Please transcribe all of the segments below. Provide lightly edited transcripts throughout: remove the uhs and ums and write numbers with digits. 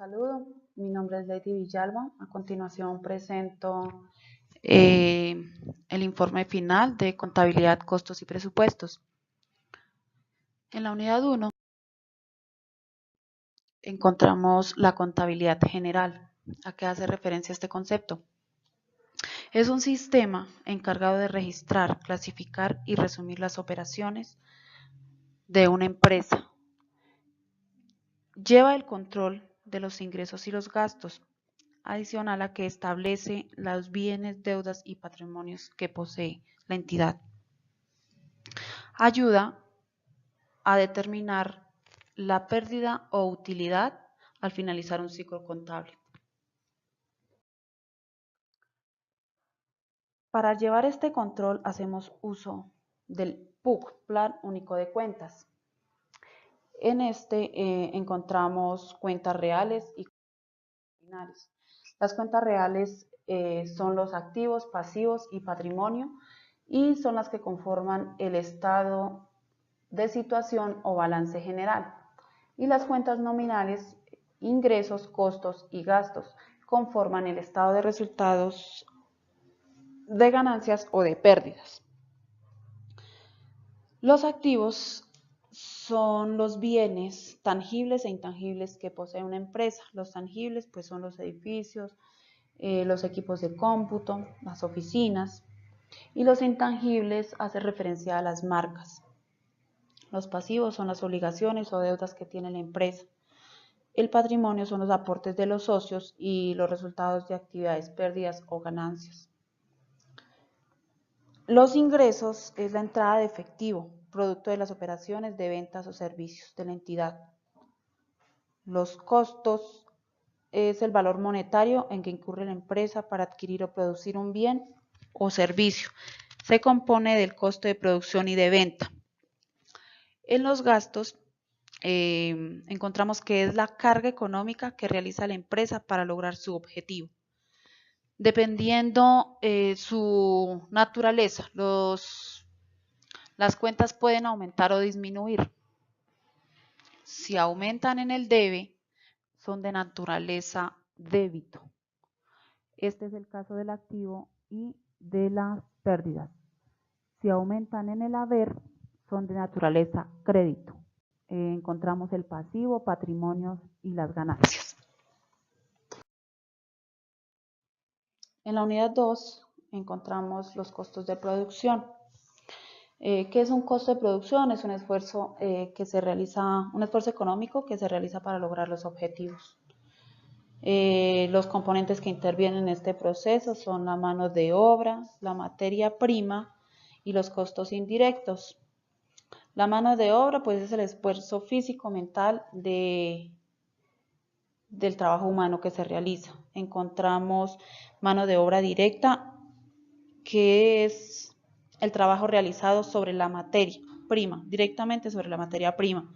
saludo, mi nombre es Lady Villalba. A continuación presento el informe final de contabilidad, costos y presupuestos. En la unidad 1 encontramos la contabilidad general. ¿A qué hace referencia este concepto? Es un sistema encargado de registrar, clasificar y resumir las operaciones de una empresa. Lleva el control de los ingresos y los gastos, adicional a que establece los bienes, deudas y patrimonios que posee la entidad. Ayuda a determinar la pérdida o utilidad al finalizar un ciclo contable. Para llevar este control hacemos uso del PUC, Plan Único de Cuentas. En este encontramos cuentas reales y nominales. Las cuentas reales son los activos, pasivos y patrimonio, y son las que conforman el estado de situación o balance general. Y las cuentas nominales, ingresos, costos y gastos, conforman el estado de resultados de ganancias o de pérdidas. Los activos son los bienes tangibles e intangibles que posee una empresa. Los tangibles pues son los edificios, los equipos de cómputo, las oficinas, y los intangibles hacen referencia a las marcas. Los pasivos son las obligaciones o deudas que tiene la empresa. El patrimonio son los aportes de los socios y los resultados de actividades, pérdidas o ganancias. Los ingresos es la entrada de efectivo, producto de las operaciones de ventas o servicios de la entidad. Los costos es el valor monetario en que incurre la empresa para adquirir o producir un bien o servicio. Se compone del costo de producción y de venta. En los gastos encontramos que es la carga económica que realiza la empresa para lograr su objetivo. Dependiendo su naturaleza, las cuentas pueden aumentar o disminuir. Si aumentan en el debe, son de naturaleza débito. Este es el caso del activo y de las pérdidas. Si aumentan en el haber, son de naturaleza crédito. Encontramos el pasivo, patrimonio y las ganancias. En la unidad 2 encontramos los costos de producción. ¿Qué es un costo de producción? Es un esfuerzo un esfuerzo económico que se realiza para lograr los objetivos. Los componentes que intervienen en este proceso son la mano de obra, la materia prima y los costos indirectos. La mano de obra pues es el esfuerzo físico, mental del trabajo humano que se realiza. Encontramos mano de obra directa, que es el trabajo realizado sobre la materia prima, directamente sobre la materia prima.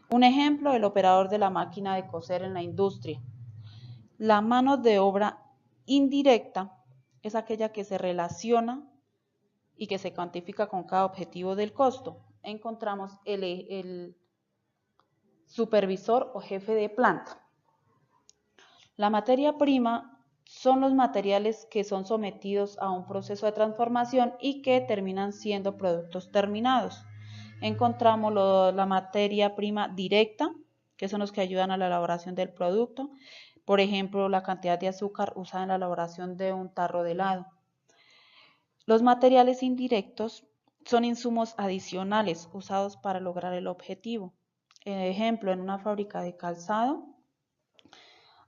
Un ejemplo, el operador de la máquina de coser en la industria. La mano de obra indirecta es aquella que se relaciona y que se cuantifica con cada objetivo del costo. Encontramos el supervisor o jefe de planta. La materia prima son los materiales que son sometidos a un proceso de transformación y que terminan siendo productos terminados. Encontramos la materia prima directa, que son los que ayudan a la elaboración del producto. Por ejemplo, la cantidad de azúcar usada en la elaboración de un tarro de helado. Los materiales indirectos son insumos adicionales usados para lograr el objetivo. Ejemplo, en una fábrica de calzado,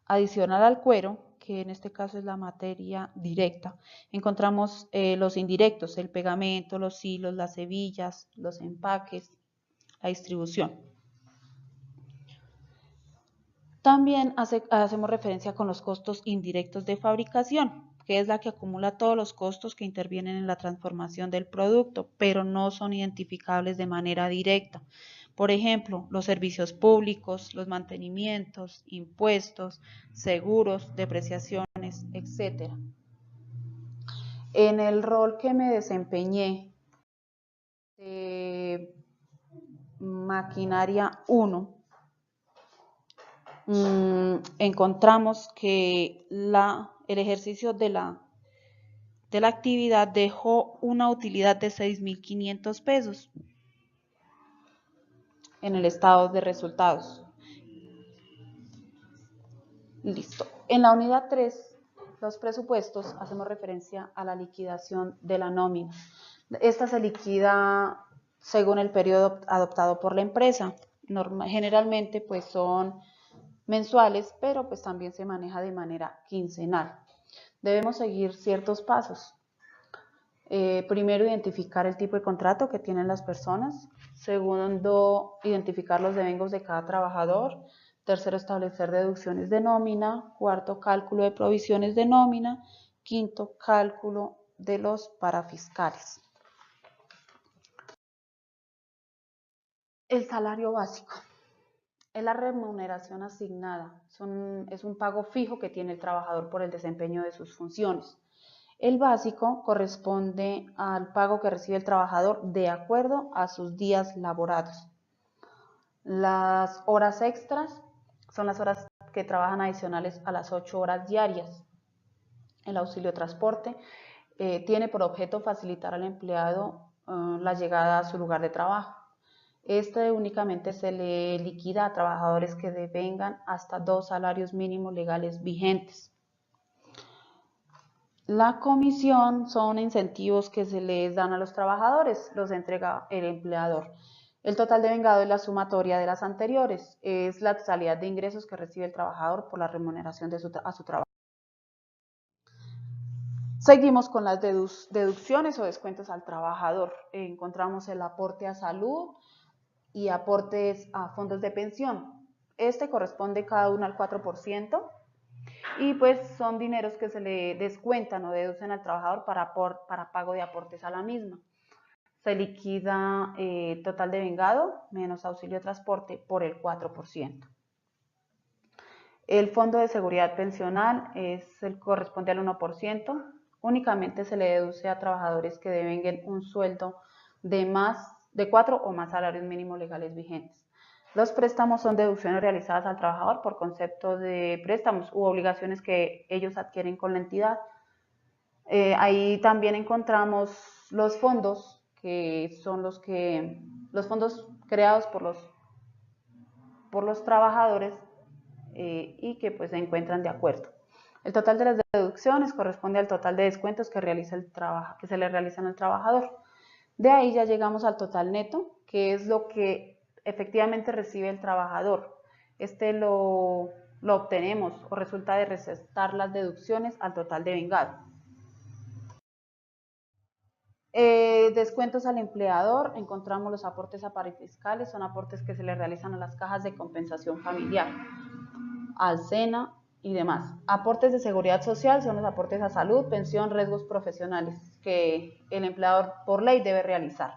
adicional al cuero, que en este caso es la materia directa, encontramos los indirectos, el pegamento, los hilos, las hebillas, los empaques, la distribución. También hacemos referencia con los costos indirectos de fabricación, que es la que acumula todos los costos que intervienen en la transformación del producto, pero no son identificables de manera directa. Por ejemplo, los servicios públicos, los mantenimientos, impuestos, seguros, depreciaciones, etc. En el rol que me desempeñé de maquinaria 1, encontramos que el ejercicio de la actividad dejó una utilidad de 6.500 pesos en el estado de resultados. Listo. En la unidad 3, los presupuestos, hacemos referencia a la liquidación de la nómina. Esta se liquida según el periodo adoptado por la empresa. Generalmente pues son mensuales, pero pues también se maneja de manera quincenal. Debemos seguir ciertos pasos. Primero, identificar el tipo de contrato que tienen las personas. Segundo, identificar los devengos de cada trabajador. Tercero, establecer deducciones de nómina. Cuarto, cálculo de provisiones de nómina. Quinto, cálculo de los parafiscales. El salario básico es la remuneración asignada. Es un pago fijo que tiene el trabajador por el desempeño de sus funciones. El básico corresponde al pago que recibe el trabajador de acuerdo a sus días laborados. Las horas extras son las horas que trabajan adicionales a las 8 horas diarias. El auxilio transporte tiene por objeto facilitar al empleado la llegada a su lugar de trabajo. Este únicamente se le liquida a trabajadores que devengan hasta 2 salarios mínimos legales vigentes. La comisión son incentivos que se les dan a los trabajadores, los entrega el empleador. El total devengado es la sumatoria de las anteriores, es la totalidad de ingresos que recibe el trabajador por la remuneración a su trabajo. Seguimos con las deducciones o descuentos al trabajador. Encontramos el aporte a salud y aportes a fondos de pensión. Este corresponde cada uno al 4%. Y pues son dineros que se le descuentan o deducen al trabajador para pago de aportes a la misma. Se liquida total devengado menos auxilio de transporte por el 4%. El fondo de seguridad pensional corresponde al 1%. Únicamente se le deduce a trabajadores que devenguen un sueldo de 4 o más salarios mínimos legales vigentes. Los préstamos son deducciones realizadas al trabajador por concepto de préstamos u obligaciones que ellos adquieren con la entidad. Ahí también encontramos los fondos, que son los fondos creados por los trabajadores y que pues se encuentran de acuerdo. El total de las deducciones corresponde al total de descuentos que se le realizan al trabajador. De ahí ya llegamos al total neto, que es lo que efectivamente recibe el trabajador. Este lo obtenemos o resulta de restar las deducciones al total devengado. Descuentos al empleador, encontramos los aportes a parafiscales, son aportes que se le realizan a las cajas de compensación familiar, al SENA y demás. Aportes de seguridad social son los aportes a salud, pensión, riesgos profesionales que el empleador por ley debe realizar.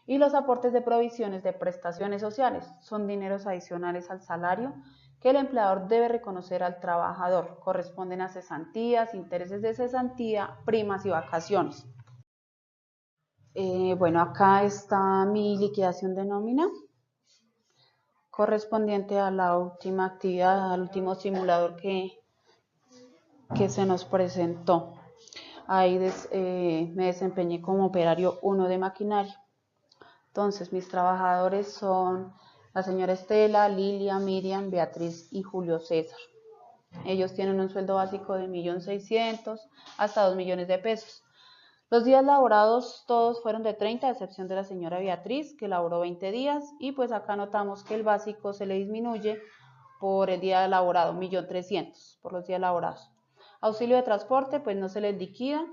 Y los aportes de provisiones de prestaciones sociales son dineros adicionales al salario que el empleador debe reconocer al trabajador. Corresponden a cesantías, intereses de cesantía, primas y vacaciones. Bueno, acá está mi liquidación de nómina correspondiente a la última actividad, al último simulador que se nos presentó. Ahí me desempeñé como operario 1 de maquinaria. Entonces, mis trabajadores son la señora Estela, Lilia, Miriam, Beatriz y Julio César. Ellos tienen un sueldo básico de 1.600.000 hasta 2 millones de pesos. Los días laborados todos fueron de 30, a excepción de la señora Beatriz, que laboró 20 días. Y pues acá notamos que el básico se le disminuye por el día laborado, 1.300.000 por los días laborados. Auxilio de transporte, pues no se les liquida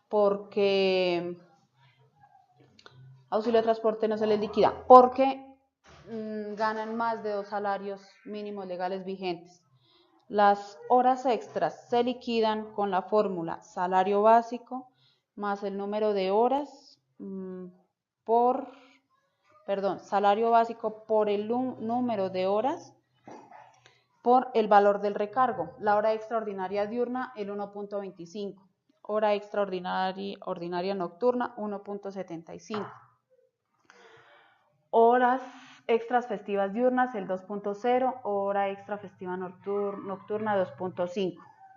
porque ganan más de 2 salarios mínimos legales vigentes. Las horas extras se liquidan con la fórmula salario básico más el número de horas salario básico por el número de horas por el valor del recargo. La hora extraordinaria diurna, el 1.25. Hora extraordinaria nocturna, 1.75. Horas extras festivas diurnas el 2.0, hora extra festiva nocturna 2.5,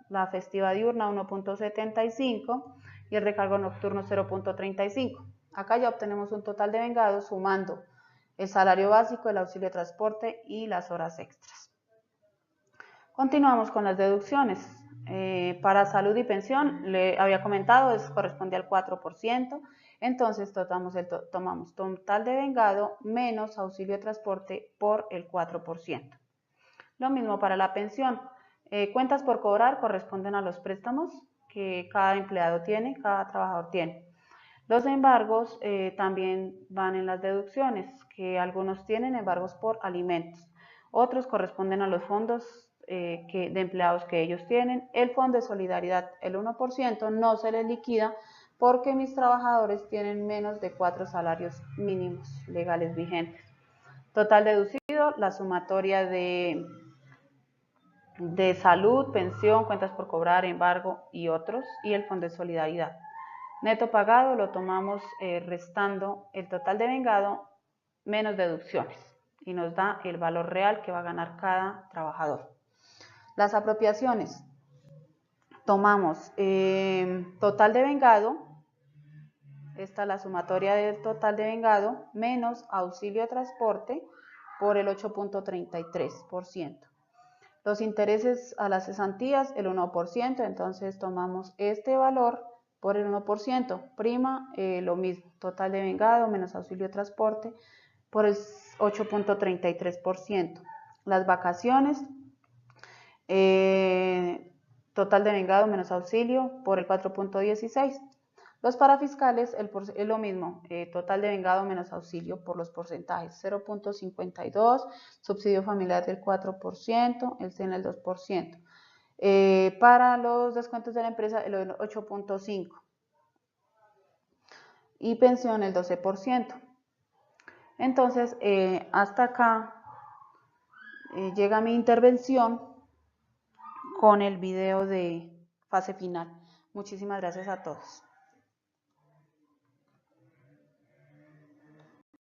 la festiva diurna 1.75 y el recargo nocturno 0.35. Acá ya obtenemos un total de vengados sumando el salario básico, el auxilio de transporte y las horas extras. Continuamos con las deducciones. Para salud y pensión, le había comentado, corresponde al 4%, entonces tomamos total de vengado menos auxilio de transporte por el 4%. Lo mismo para la pensión. Cuentas por cobrar corresponden a los préstamos que cada empleado tiene, cada trabajador tiene. Los embargos también van en las deducciones, que algunos tienen embargos por alimentos, otros corresponden a los fondos de empleados que ellos tienen. El fondo de solidaridad, el 1%, no se les liquida porque mis trabajadores tienen menos de 4 salarios mínimos legales vigentes. Total deducido, la sumatoria de salud, pensión, cuentas por cobrar, embargo y otros, y el fondo de solidaridad. Neto pagado lo tomamos restando el total de vengado menos deducciones y nos da el valor real que va a ganar cada trabajador. Las apropiaciones. Tomamos total de vengado, esta es la sumatoria del total de vengado, menos auxilio de transporte por el 8.33%. Los intereses a las cesantías, el 1%, entonces tomamos este valor por el 1%, prima lo mismo, total de vengado menos auxilio de transporte por el 8.33%. Las vacaciones, total de vengado menos auxilio por el 4.16%. Los parafiscales es lo mismo, total de vengado menos auxilio por los porcentajes, 0.52, subsidio familiar del 4%, el SENA el 2%. Para los descuentos de la empresa el 8.5% y pensión el 12%. Entonces, hasta acá llega mi intervención con el video de fase final. Muchísimas gracias a todos.